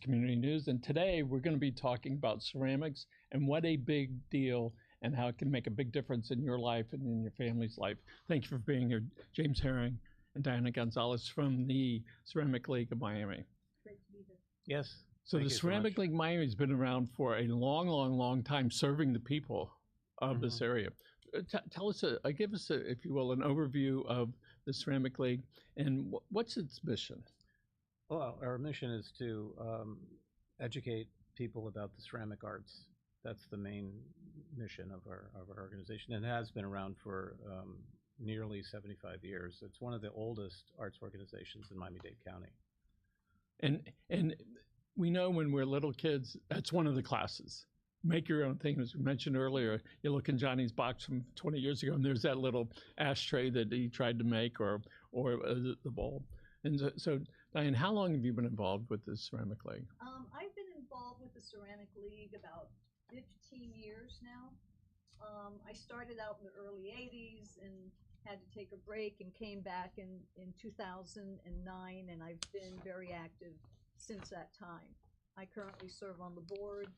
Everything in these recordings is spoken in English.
Community News, and today we're going to be talking about ceramics and what a big deal and how it can make a big difference in your life and in your family's life. Thank you for being here, James Herring and Diana Gonzales from the Ceramic League of Miami. Great to be here. Yes. So the Ceramic League Miami has been around for a long time serving the people of this area. Tell us, give us, if you will, an overview of the Ceramic League and what's its mission? Well, our mission is to educate people about the ceramic arts. That's the main mission of our organization, and it has been around for nearly 75 years. It's one of the oldest arts organizations in Miami-Dade County. And we know when we're little kids, that's one of the classes. Make your own thing. As we mentioned earlier, you look in Johnny's box from 20 years ago, and there's that little ashtray that he tried to make, or the bowl. And so, Diane, how long have you been involved with the Ceramic League? I've been involved with the Ceramic League about 15 years now. I started out in the early 80s and had to take a break and came back in 2009, and I've been very active since that time. I currently serve on the board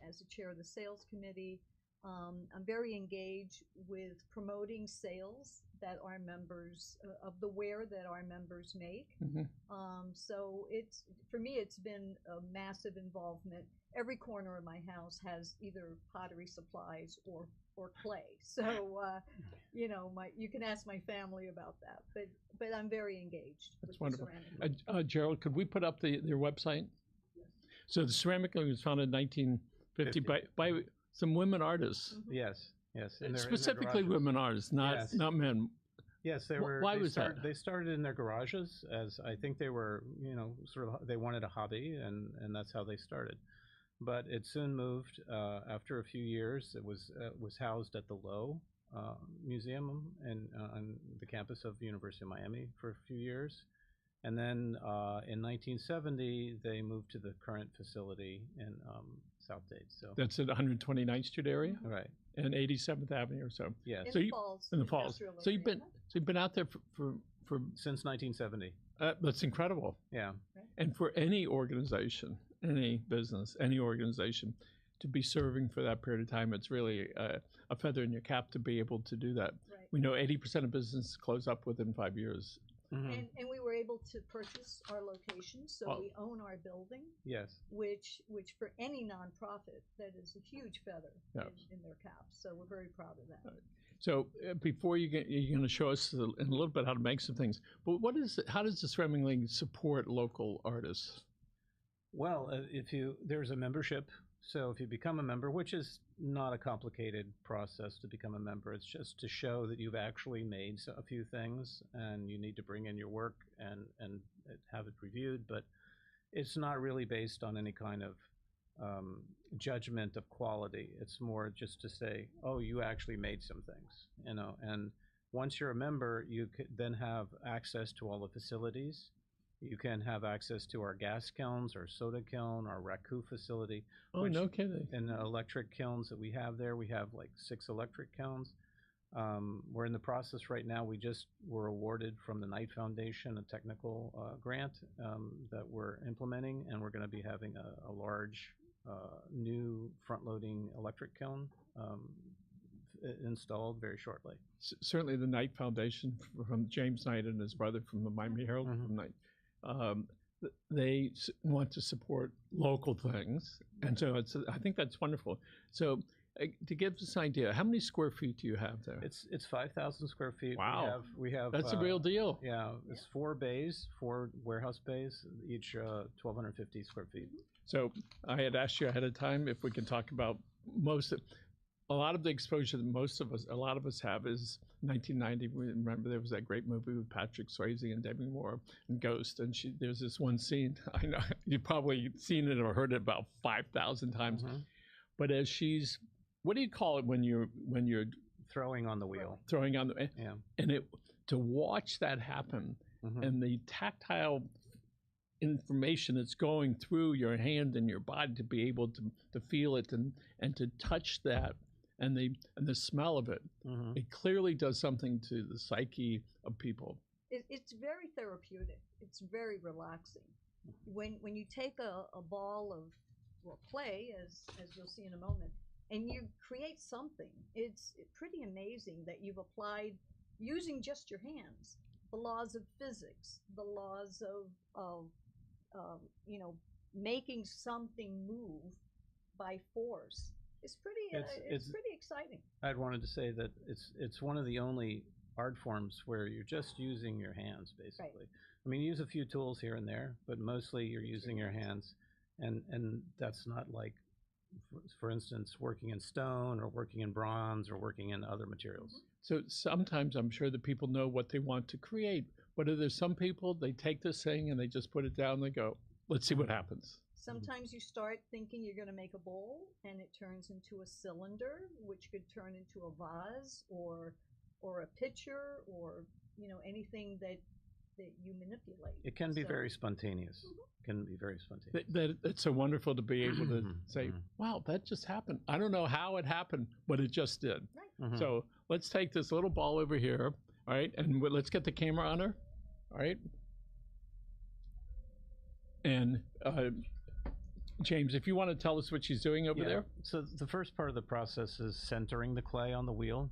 as the chair of the sales committee. I'm very engaged with promoting sales that our members, of the ware that our members make. So for me, it's been a massive involvement. Every corner of my house has either pottery supplies or clay. So, you know, you can ask my family about that, but I'm very engaged. That's wonderful. Gerald, could we put up their website? Yes. So the Ceramic League was founded in 1950 by some women artists. Yes, yes. Specifically women artists, not men. Yes, Why was that? They started in their garages, as I think they were, you know, they wanted a hobby, and that's how they started. But it soon moved. After a few years, it was housed at the Lowe Museum on the campus of the University of Miami for a few years. And then in 1970, they moved to the current facility in South Dade. So that's at 129th Street area, right? And 87th Avenue or so. Yes. In the falls. So you've been out there for since 1970. That's incredible. Yeah. And for any organization, any business, any organization, to be serving for that period of time, it's really a feather in your cap to be able to do that. Right. We know 80% of businesses close up within 5 years. And we were able to purchase our location, so we own our building. Yes. Which for any nonprofit, that is a huge feather in their cap. So we're very proud of that. Right. So before you're going to show us in a little bit how to make some things, but how does the Ceramic League support local artists? Well, there's a membership. So if you become a member, which is not a complicated process to become a member, it's just to show that you've actually made a few things, and you need to bring in your work and have it reviewed. But it's not really based on any kind of judgment of quality. It's more just to say, oh, you actually made some things, you know. And once you're a member, you could then have access to all the facilities. You can have access to our gas kilns, our soda kiln, our raku facility. Oh, no kidding. And the electric kilns that we have there, we have like 6 electric kilns. We're in the process right now. We just were awarded from the Knight Foundation a technical grant that we're implementing, and we're going to be having a large new front-loading electric kiln installed very shortly. Certainly the Knight Foundation from James Knight and his brother from the Miami Herald from Knight. They want to support local things, and so I think that's wonderful. So to give us an idea, how many square feet do you have there? It's 5,000 square feet. Wow, we have that's a real deal. Yeah, it's 4 bays, 4 warehouse bays, each 1,250 square feet. So I had asked you ahead of time if we can talk about a lot of the exposure that a lot of us have is 1990. We remember there was that great movie with Patrick Swayze and Demi Moore and Ghost, and there's this one scene, I know you've probably seen it or heard it about 5,000 times, but as what do you call it when you're throwing on the wheel? Throwing on the, yeah. And to watch that happen, and the tactile information that's going through your hand and your body to be able to feel it and to touch that, and the smell of it, it clearly does something to the psyche of people. It's very therapeutic. It's very relaxing. when you take a ball of, well, clay, as you'll see in a moment, and you create something, it's pretty amazing that you've applied, using just your hands, the laws of physics, the laws of you know, making something move by force. It's pretty it's pretty exciting. I'd wanted to say that it's one of the only art forms where you're just using your hands, basically. Right. I mean, you use a few tools here and there, but mostly you're using your hands, and that's not like, for instance, working in stone or working in bronze or working in other materials. So sometimes I'm sure that people know what they want to create, but are there some people, they take this thing and they just put it down and they go, let's see what happens. Sometimes you start thinking you're going to make a bowl, and it turns into a cylinder, which could turn into a vase or a pitcher, or, you know, anything that you manipulate. It can be very spontaneous. It can be very spontaneous. It's so wonderful to be able to say, wow, that just happened. I don't know how it happened, but it just did. Right. So let's take this little ball over here, all right, and let's get the camera on her, all right? And James, if you want to tell us what she's doing over there. So the first part of the process is centering the clay on the wheel.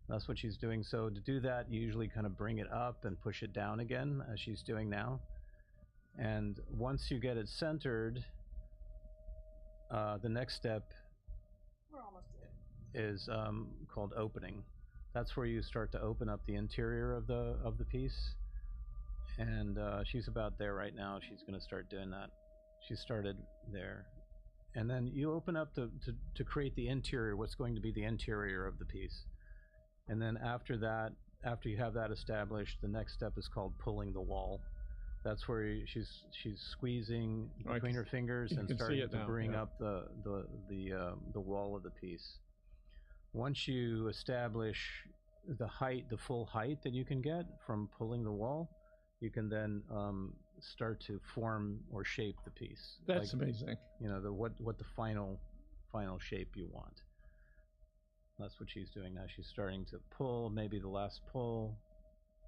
That's what she's doing. So to do that, you usually kind of bring it up and push it down again, as she's doing now. And once you get it centered, the next step We're almost there. is called opening. That's where you start to open up the interior of the piece. And she's about there right now. She's going to start doing that. She started there. And then you open up to create the interior, what's going to be the interior of the piece. And then after that, after you have that established, the next step is called pulling the wall. That's where she's squeezing between her fingers and starting to bring up the wall of the piece. Once you establish the height, the full height that you can get from pulling the wall, you can then start to form or shape the piece. That's amazing. You know, what the final shape you want. That's what she's doing now. She's starting to pull, maybe the last pull,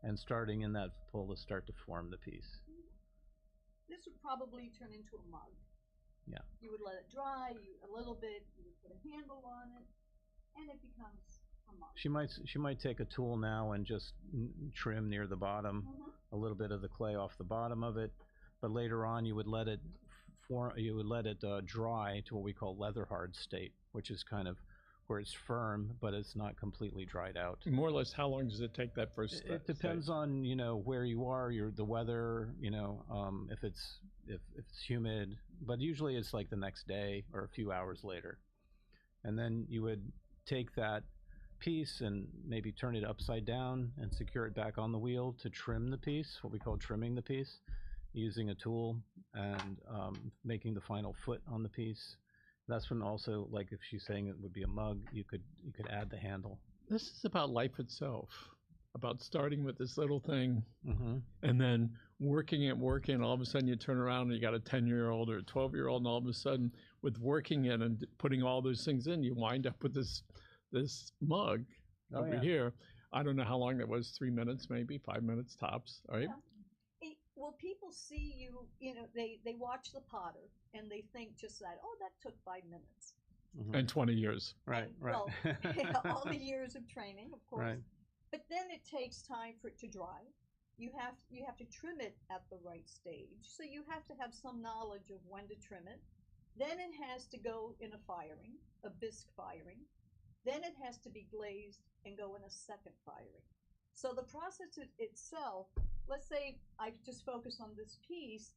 and starting in that pull to start to form the piece. This would probably turn into a mug. Yeah. You would let it dry a little bit, you would put a handle on it, and it becomes a mug. She might take a tool now and just trim near the bottom a little bit of the clay off the bottom of it, but later on you would let it dry to what we call leather hard state, which is kind of where it's firm, but it's not completely dried out. More or less, how long does it take that first step? It depends on, you know, where you are, the weather, you know, if it's humid, but usually it's like the next day or a few hours later. And then you would take that piece and maybe turn it upside down and secure it back on the wheel to trim the piece, what we call trimming the piece, using a tool and making the final foot on the piece. That's when also, like if she's saying it would be a mug, you could add the handle. This is about life itself, about starting with this little thing and then working, all of a sudden you turn around and you got a 10-year-old or a 12-year-old, and all of a sudden with working in and putting all those things in, you wind up with this mug over here. I don't know how long that was, 3 minutes, maybe 5 minutes tops, all right? Yeah. Well, people see you, you know, they watch the potter and they think just that, oh, that took 5 minutes. And 20 years. Right, right. Well, all the years of training, of course. Right. But then it takes time for it to dry. You have to trim it at the right stage. So you have to have some knowledge of when to trim it. Then it has to go in a bisque firing. Then it has to be glazed and go in a second firing. So the process itself, let's say I just focus on this piece,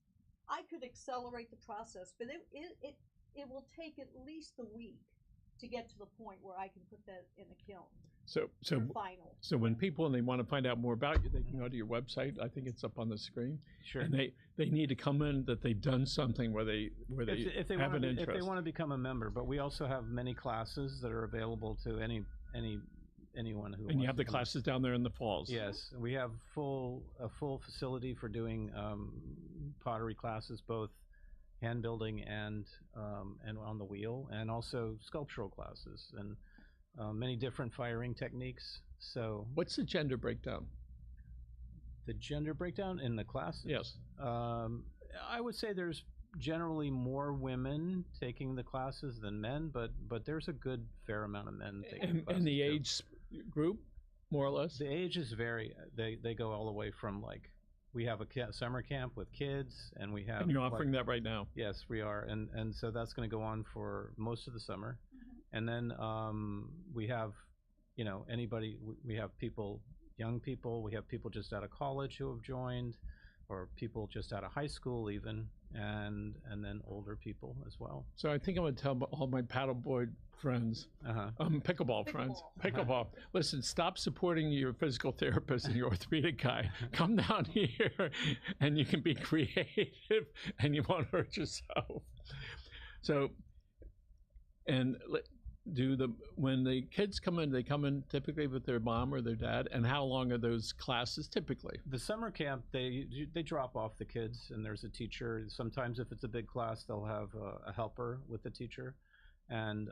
I could accelerate the process, but it will take at least a week to get to the point where I can put that in a kiln. So final. So when people, and they want to find out more about you, they can go to your website. I think it's up on the screen. Sure. And they need to come in that they've done something where they have an interest. If they want to become a member, but we also have many classes that are available to anyone who. And you have the classes down there in the falls. Yes, we have a full facility for doing pottery classes, both hand building and on the wheel, and also sculptural classes and many different firing techniques. So what's the gender breakdown? The gender breakdown in the classes? Yes. I would say there's generally more women taking the classes than men, but there's a good fair amount of men taking classes. And the too. age group, more or less? The ages vary. They go all the way from, like, we have a summer camp with kids, and we have. And you're offering that right now? Yes, we are, and so that's going to go on for most of the summer, and then we have, anybody. We have people, young people. We have people just out of college who have joined, or people just out of high school even, and then older people as well. So I think I'm going to tell all my paddleboard friends, pickleball friends, listen, stop supporting your physical therapist and your orthopedic guy. Come down here and you can be creative and you won't hurt yourself. So, and when the kids come in, they come in typically with their mom or their dad, and how long are those classes typically? The summer camp, they drop off the kids, and there's a teacher. Sometimes if it's a big class, they'll have a helper with the teacher. And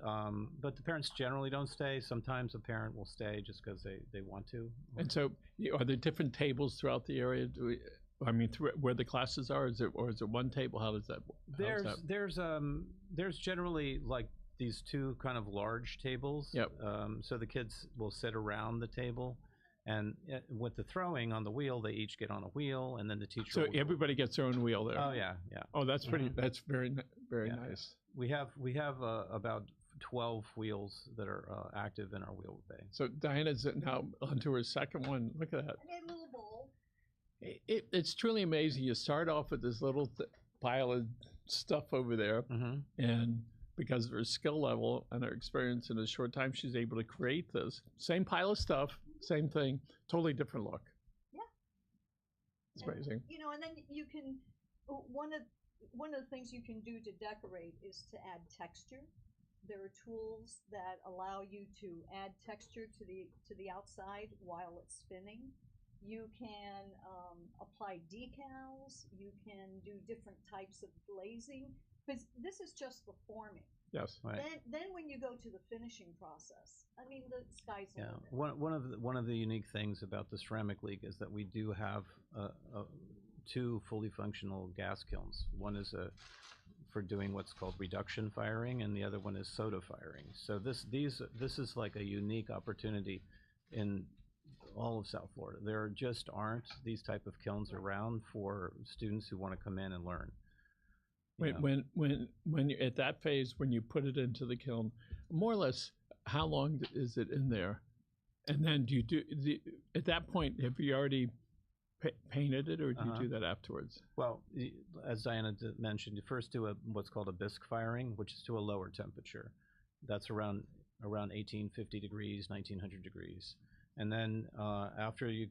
but the parents generally don't stay. Sometimes a parent will stay just because they want to. And so, are there different tables throughout the area? Where the classes are, is it one table? How does that? There's generally like these two kind of large tables. Yep. So the kids will sit around the table, and with the throwing on the wheel, they each get on a wheel, and then the teacher. So everybody gets their own wheel there. Oh yeah. Oh, that's pretty. That's very nice. We have about 12 wheels that are active in our wheel bay. So Diana's now onto her second one. Look at that. And a little bowl. It's truly amazing. You start off with this little pile of stuff over there, and because of her skill level and her experience in a short time, she's able to create this same pile of stuff, same thing, totally different look. Yeah. It's amazing. And then you can one of the things you can do to decorate is to add texture. There are tools that allow you to add texture to the outside while it's spinning. You can apply decals. You can do different types of glazing, because this is just the forming. Yes. Right. Then when you go to the finishing process, the sky's the limit. One of the unique things about the Ceramic League is that we do have two fully functional gas kilns. One is for doing what's called reduction firing, and the other one is soda firing. So this is like a unique opportunity in all of South Florida. There just aren't these type of kilns around for students who want to come in and learn. When you're at that phase, when you put it into the kiln, more or less, how long is it in there? And then at that point, have you already painted it, or do you do that afterwards? Well, as Diana mentioned, you first do what's called a bisque firing, which is to a lower temperature. That's around 1850 degrees, 1900 degrees. And then after you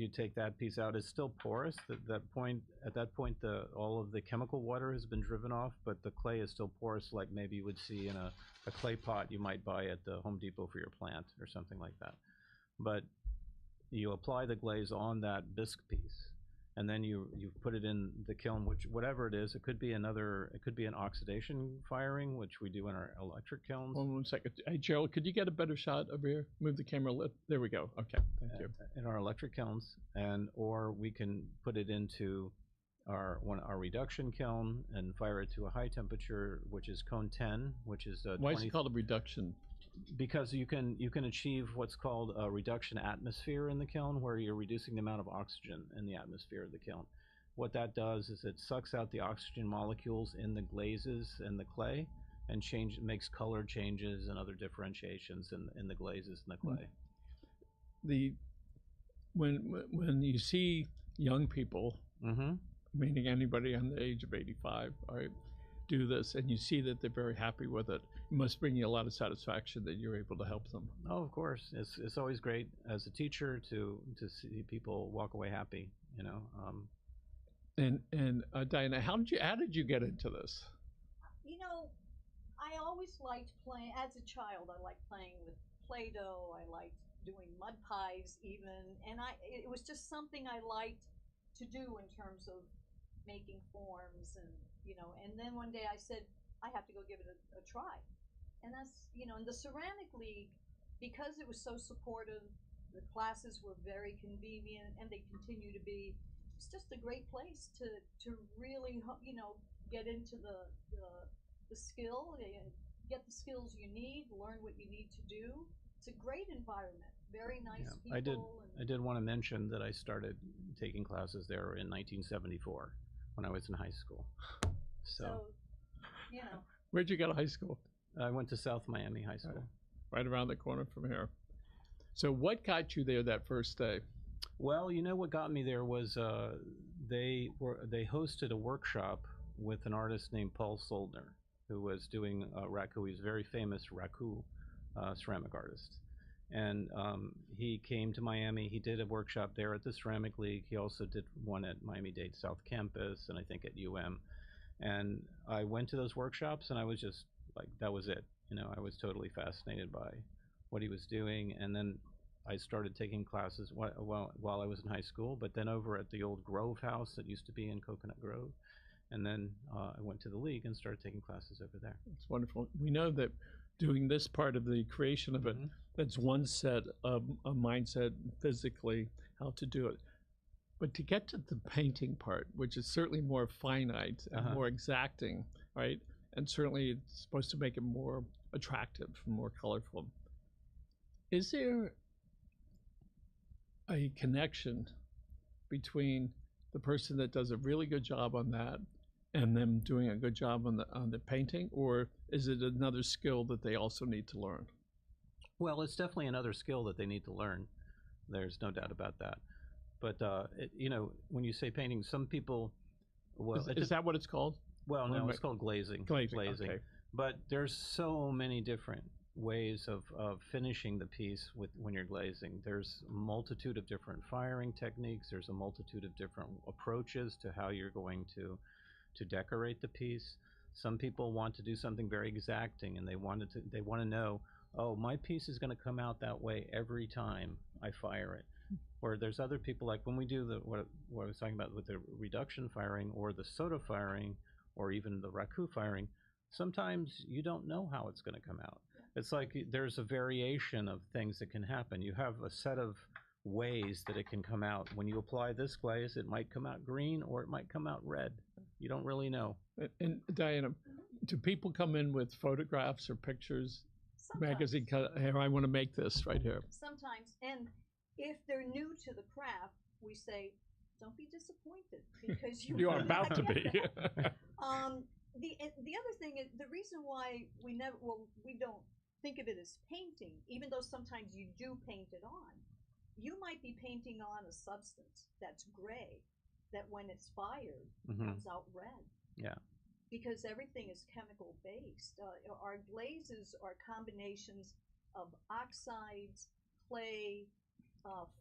take that piece out, it's still porous. At that point, all of the chemical water has been driven off, but the clay is still porous, like maybe you would see in a clay pot you might buy at the Home Depot for your plant or something like that. But you apply the glaze on that bisque piece, and then you put it in the kiln, which whatever it is, it could be an oxidation firing, which we do in our electric kilns. One second. Hey, Gerald, could you get a better shot over here? Move the camera. There we go. Okay, thank you. In our electric kilns, or we can put it into our reduction kiln and fire it to a high temperature, which is cone 10, which is Why is it called a reduction? Because you can achieve what's called a reduction atmosphere in the kiln, where you're reducing the amount of oxygen in the atmosphere of the kiln. What that does is it sucks out the oxygen molecules in the glazes and the clay, and makes color changes and other differentiations in the glazes and the clay. When you see young people, meaning anybody under the age of 85, right, do this, and you see that they're very happy with it, it must bring you a lot of satisfaction that you're able to help them. Oh, of course. It's always great as a teacher to see people walk away happy, And Diana, how did you get into this? I always liked playing. As a child, I liked playing with Play-Doh. I liked doing mud pies even, and it was just something I liked to do in terms of making forms, and then one day I said, I have to go give it a try. And that's, and the Ceramic League, because it was so supportive, the classes were very convenient, and they continue to be. it's just a great place to really, you know, get into the skill, get the skills you need, learn what you need to do. It's a great environment, very nice Yeah, people. I did want to mention that I started taking classes there in 1974 when I was in high school. So, you know, Where'd you go to high school? I went to South Miami High School. Right around the corner from here. So what got you there that first day? Well, you know what got me there was they hosted a workshop with an artist named Paul Soldner, who was doing raku. He's a very famous raku ceramic artist, and he came to Miami. He did a workshop there at the Ceramic League. He also did one at Miami-Dade South Campus, and I think at UM. And I went to those workshops, and I was just like, that was it. You know, I was totally fascinated by what he was doing, and then I started taking classes while I was in high school, but then over at the old Grove House that used to be in Coconut Grove. And then I went to the league and started taking classes over there. It's wonderful. We know that doing this part of the creation of it, that's one set of a mindset physically, how to do it. But to get to the painting part, which is certainly more finite and more exacting, right? And certainly it's supposed to make it more attractive, more colorful. Is there a connection between the person that does a really good job on that and them doing a good job on the painting, or is it another skill that they also need to learn? Well, it's definitely another skill that they need to learn. There's no doubt about that. But you know, when you say painting, some people, well, is that what it's called? Well, no, it's called glazing. Glazing. Okay. But there's so many different ways of finishing the piece when you're glazing. There's a multitude of different firing techniques. There's a multitude of different approaches to how you're going to decorate the piece. Some people want to do something very exacting, and they want to know, oh, my piece is going to come out that way every time I fire it. Or there's other people, like when we do what I was talking about with the reduction firing or the soda firing or even the raku firing, sometimes you don't know how it's going to come out. It's like there's a variation of things that can happen. You have a set of ways that it can come out. When you apply this glaze, it might come out green or it might come out red. You don't really know. And Diana, do people come in with photographs or pictures, magazine cut, here, I want to make this right here? Sometimes, and if they're new to the craft, we say, don't be disappointed because you are about to be. The other thing is, the reason why we don't think of it as painting, even though sometimes you do paint it on, you might be painting on a substance that's gray, that when it's fired, comes out red. Yeah. Because everything is chemical based. Our glazes are combinations of oxides, clay,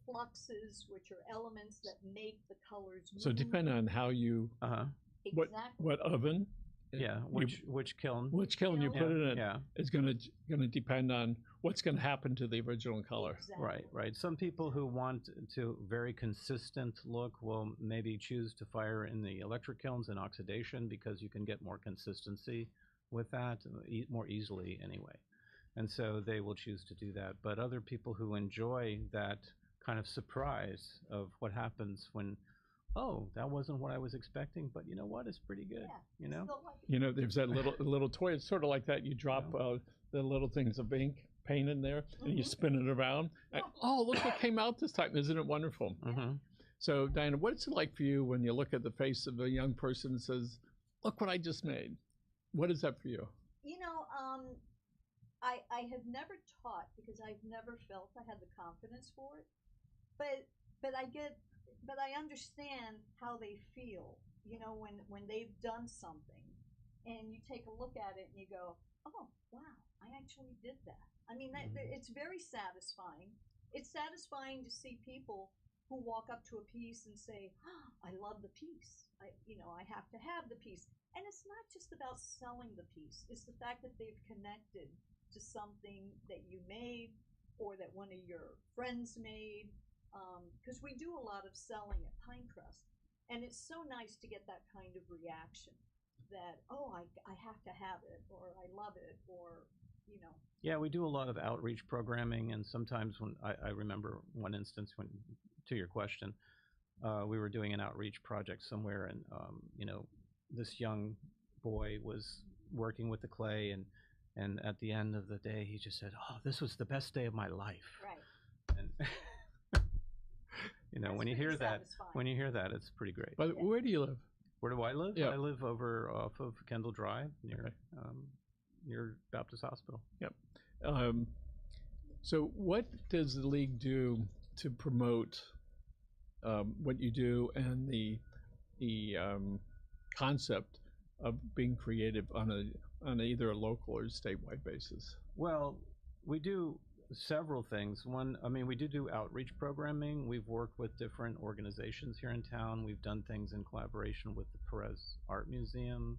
fluxes, which are elements that make the colors move. So depending on how you, exactly. what oven, yeah, which kiln you put it in, yeah, is going to depend on what's going to happen to the original color. Exactly. Right. Some people who want to very consistent look will maybe choose to fire in the electric kilns and oxidation because you can get more consistency with that more easily anyway. And so they will choose to do that. But other people who enjoy that kind of surprise of what happens when, oh, that wasn't what I was expecting, but you know what? It's pretty good. Yeah, you know? You know, there's that little toy. It's sort of like that. You drop the little things of ink, paint in there, and you spin it around. And, oh, look what came out this time. Isn't it wonderful? So, Diana, what's it like for you when you look at the face of a young person and says, look what I just made? What is that for you? You know, I have never taught because I've never felt I had the confidence for it. But I understand how they feel, you know, when they've done something and you take a look at it and you go, oh, wow, I actually did that. I mean, it's very satisfying. It's satisfying to see people who walk up to a piece and say, oh, I love the piece. I have to have the piece. And it's not just about selling the piece. It's the fact that they've connected to something that you made or that one of your friends made. Because we do a lot of selling at Pinecrest, and it's so nice to get that kind of reaction that, oh, I have to have it, or I love it, or, you know. Yeah, we do a lot of outreach programming, and sometimes when I remember one instance when, to your question, we were doing an outreach project somewhere, and you know, this young boy was working with the clay, and at the end of the day, he just said, "Oh, this was the best day of my life." Right. And you know, That's when you pretty hear that, satisfying. it's pretty great. But where do you live? Where do I live? Yeah. I live over off of Kendall Drive near Baptist Hospital. Yep. So what does the league do to promote what you do and the concept of being creative on either a local or statewide basis? Well, we do several things. One, I mean, we do outreach programming. We've worked with different organizations here in town. We've done things in collaboration with the Perez Art Museum.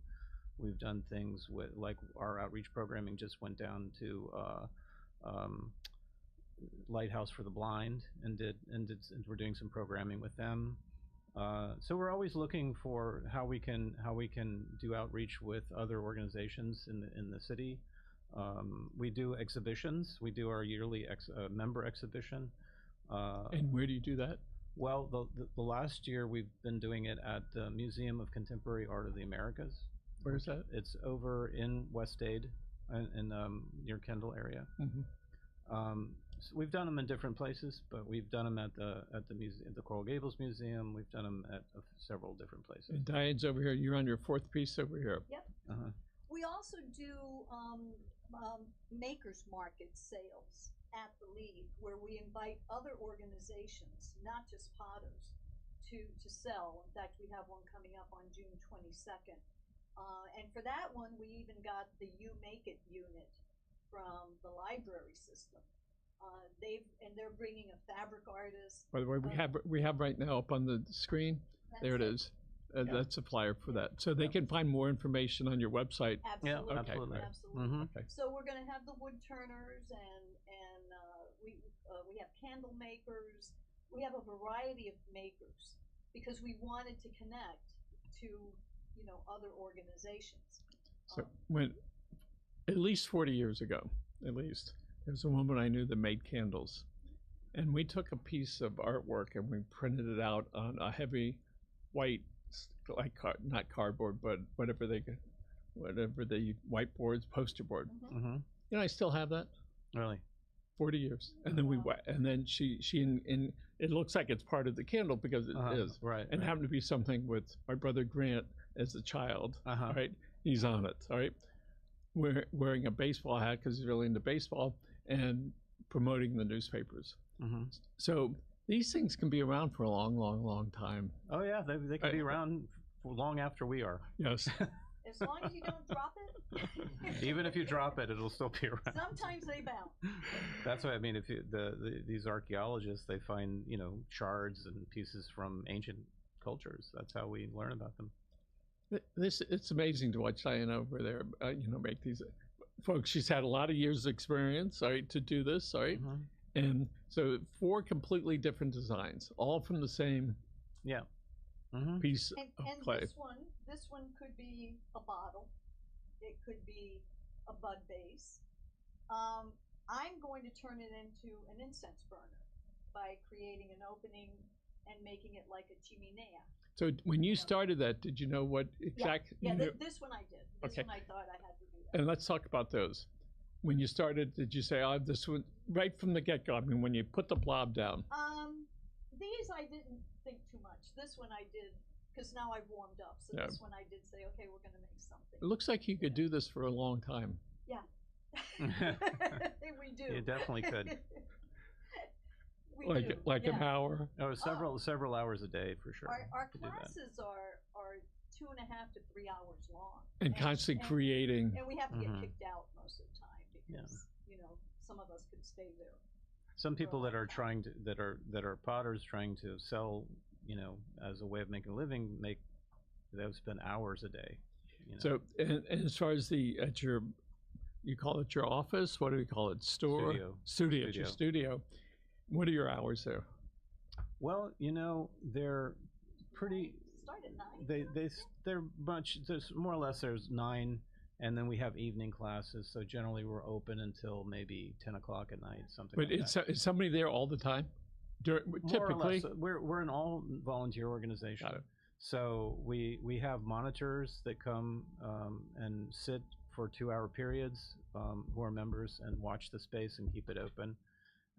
We've done things with, like, our outreach programming just went down to Lighthouse for the Blind and we're doing some programming with them. So we're always looking for how we can do outreach with other organizations in the city. We do exhibitions. We do our yearly member exhibition. And where do you do that? Well, the last year we've been doing it at the Museum of Contemporary Art of the Americas. Where is that? It's over in West Aid, in near Kendall area. Mm-hmm. So we've done them in different places, but we've done them at the museum, the Coral Gables Museum. We've done them at several different places. And Diane's over here. You're on your fourth piece over here. Yep. Uh-huh. We also do makers market sales at the league, where we invite other organizations, not just potters, to sell. In fact, we have one coming up on June 22nd. And for that one, we even got the You Make It unit from the library system. They're bringing a fabric artist. By the way, we have right now up on the screen. There it is. That's a flyer for that. So they can find more information on your website. Absolutely. Yeah, absolutely. Absolutely. Mm-hmm. Okay. So we're going to have the wood turners, and we have candle makers. We have a variety of makers because we wanted to connect to other organizations. So when at least 40 years ago, there was a woman I knew that made candles, and we took a piece of artwork and we printed it out on a heavy white, like not cardboard, but whatever the whiteboards, poster board. Mm-hmm. Mm-hmm. You know, I still have that. Really? 40 years, and then she it looks like it's part of the candle because it is, right? and happened to be something with my brother Grant as a child. All right, he's on it. All right, wearing a baseball hat because he's really into baseball and promoting the newspapers. Mm-hmm. So these things can be around for a long, long, long time. Oh yeah, they can be around for long after we are. Yes. As long as you don't drop it. Even if you drop it, it'll still be around. Sometimes they bounce. That's what I mean. If these archaeologists, they find shards and pieces from ancient cultures. That's how we learn about them. It's amazing to watch Diana over there. Make these folks. She's had a lot of years of experience, right, to do this, right, and so 4 completely different designs, all from the same piece of clay. This one could be a bottle. It could be a bud base. I'm going to turn it into an incense burner by creating an opening and making it like a chimenea. So when you started that, did you know what exactly? Yeah, this one I did. This one I thought I had to do that. And let's talk about those. When you started, did you say, "Oh, this one," right from the get-go? I mean, when you put the blob down. These I didn't think too much. This one I did because now I've warmed up. So this one I did say, okay, we're going to make something. It looks like you could do this for a long time. Yeah. We do. You definitely could. We do. Like an hour. Oh, several hours a day for sure. Our classes are 2.5 to 3 hours long. And constantly creating. And we have to get kicked out most of the time because some of us could stay there. Some people that are trying to that are potters trying to sell, as a way of making a living, they'll spend hours a day. So, and as far as you call it your office? What do we call it? Store? Studio. It's your studio. What are your hours there? Well, they're pretty. Start at 9. They're much. There's more or less. There's 9. And then we have evening classes, so generally we're open until maybe 10 o'clock at night, something like that. But is somebody there all the time? More or Typically, less, we're an all volunteer organization. Got it. So we have monitors that come and sit for 2-hour periods who are members and watch the space and keep it open.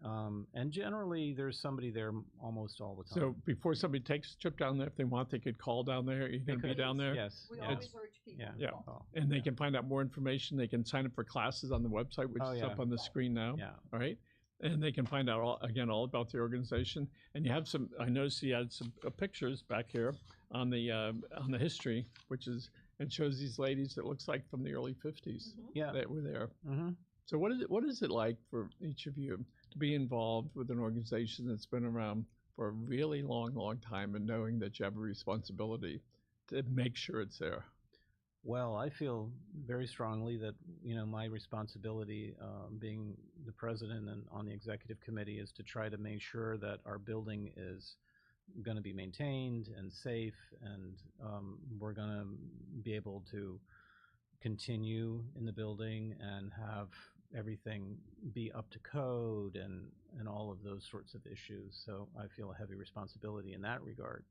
And generally, there's somebody there almost all the time. so before somebody takes a trip down there, if they want, they could call down there. You're going to be could. down there. Yes. We yes. always urge people Yeah. to Yeah. call. And they can find out more information. They can sign up for classes on the website, which Oh, is yeah. up on the screen now. Yeah. All right. And they can find out all about the organization. And you have some. I noticed you had some pictures back here on the history, which is and shows these ladies that looks like from the early '50s Yeah. that were there. Mm-hmm. So what is it like for each of you to be involved with an organization that's been around for a really long time, and knowing that you have a responsibility to make sure it's there? Well, I feel very strongly that my responsibility, being the president and on the executive committee, is to try to make sure that our building is going to be maintained and safe, and we're going to be able to continue in the building and have everything be up to code and all of those sorts of issues. So I feel a heavy responsibility in that regard.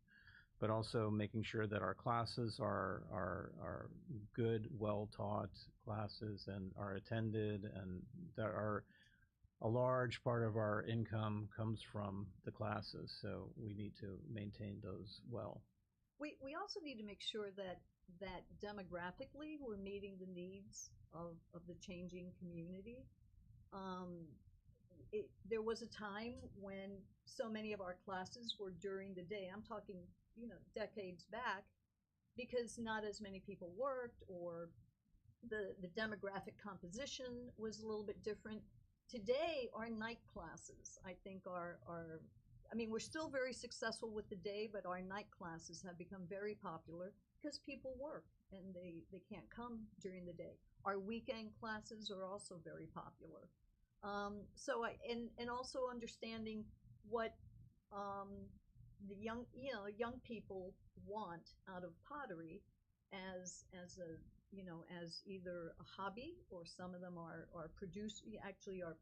But also making sure that our classes are good, well-taught classes and are attended, and that a large part of our income comes from the classes. So we need to maintain those well. We also need to make sure that demographically we're meeting the needs of the changing community. There was a time when so many of our classes were during the day. I'm talking, decades back, because not as many people worked, or the demographic composition was a little bit different. Today, our night classes, I think, we're still very successful with the day, but our night classes have become very popular because people work and they can't come during the day. Our weekend classes are also very popular. And also understanding what the young people want out of pottery as either a hobby, or some of them are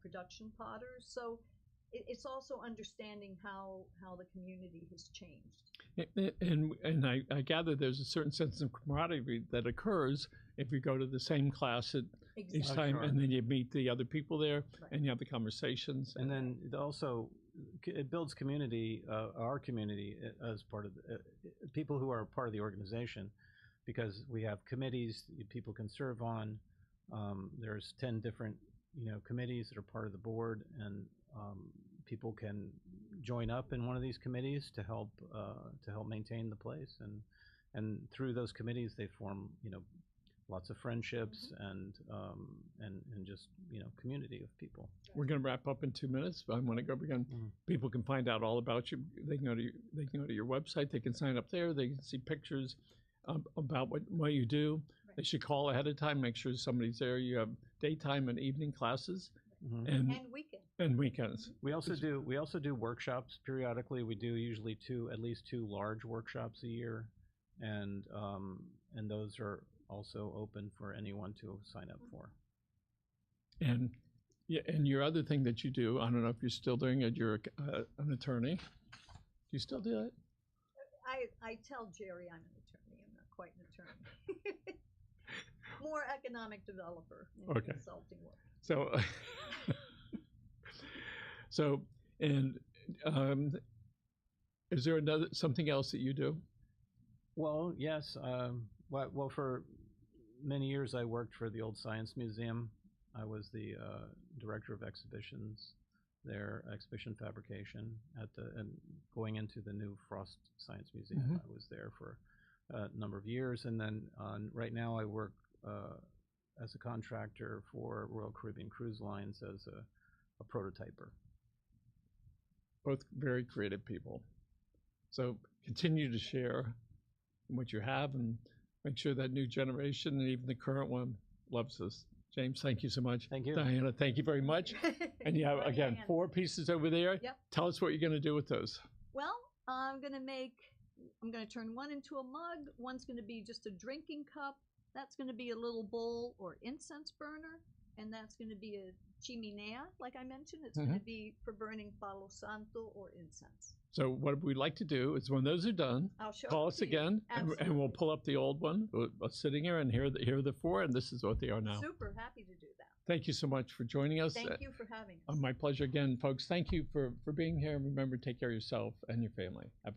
production potters. So it's also understanding how the community has changed. And I gather there's a certain sense of camaraderie that occurs if you go to the same class at each Oh, time, sure. and then you meet the other people there, Right. and you have the conversations. And then also, it builds community, our community, as part of people who are part of the organization, because we have committees people can serve on. There's 10 different committees that are part of the board, and people can join up in one of these committees to help maintain the place, and through those committees they form lots of friendships and just community of people. We're going to wrap up in 2 minutes. But I want to go again. People can find out all about you. They can go to your website. They can sign up there. They can see pictures about what you do. Right. They should call ahead of time. Make sure somebody's there. You have daytime and evening classes, Mm-hmm. and weekends. We also do workshops periodically. We do usually at least two large workshops a year, and those are also open for anyone to sign up for. And your other thing that you do, I don't know if you're still doing it. You're an attorney. Do you still do it? I tell Jerry I'm an attorney. I'm not quite an attorney. More economic developer in Okay. consulting work. So, and is there something else that you do? Well, yes. Well, for many years I worked for the Old Science Museum. I was the director of exhibitions there, exhibition fabrication and going into the new Frost Science Museum. Mm-hmm. I was there for a number of years, and then right now I work as a contractor for Royal Caribbean Cruise Lines as a prototyper. Both very creative people. So continue to share what you have, and make sure that new generation and even the current one loves this. James, thank you so much. Thank you. Diana, thank you very much. And you have, again, 4 pieces over there. Yep. Tell us what you're going to do with those. Well, I'm going to turn one into a mug. One's going to be just a drinking cup. That's going to be a little bowl or incense burner. and that's going to be a chiminea, like I mentioned. It's going to be for burning palo santo or incense. So what we'd like to do is when those are done, I'll show call it us to you. again, and we'll Absolutely. pull up the old one. We're sitting here, and here are the four, and this is what they are now. Super happy to do that. Thank you so much for joining us. Thank you for having us. My pleasure again, folks. Thank you for being here. Remember, take care of yourself and your family. Have a